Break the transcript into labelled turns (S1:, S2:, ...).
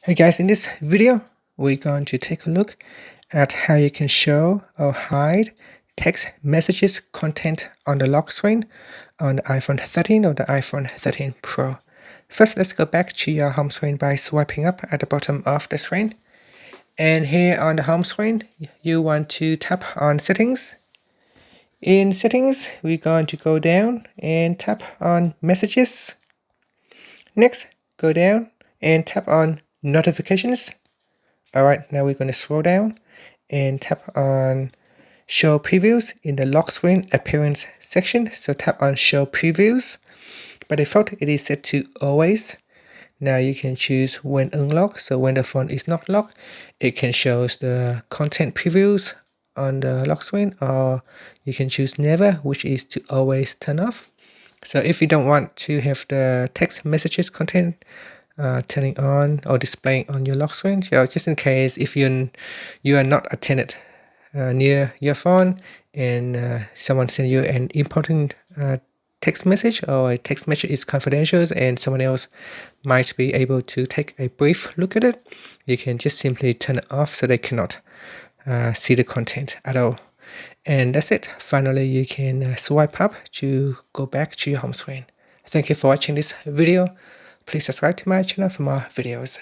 S1: Hey guys, in this video, we're going to take a look at how you can show or hide text messages content on the lock screen on the iPhone 13 or the iPhone 13 Pro. First, let's go back to your home screen by swiping up at the bottom of the screen. And here on the home screen, you want to tap on Settings. In Settings, we're going to go down and tap on Messages. Next, go down and tap on Notifications. Alright, now we're going to scroll down and tap on Show Previews in the lock screen appearance section. So tap on Show Previews. By default, it is set to Always. Now you can choose when unlocked. So when the phone is not locked, it can show the content previews on the lock screen, or you can choose Never, which is to always turn off. So if you don't want to have the text messages content turning on or displaying on your lock screen, so just in case if you are not attended near your phone and someone send you an important text message, or a text message is confidential and someone else might be able to take a brief look at it, you can just simply turn it off so they cannot see the content at all. And that's it. Finally, you can swipe up to go back to your home screen. Thank you for watching this video. Please subscribe to my channel for more videos.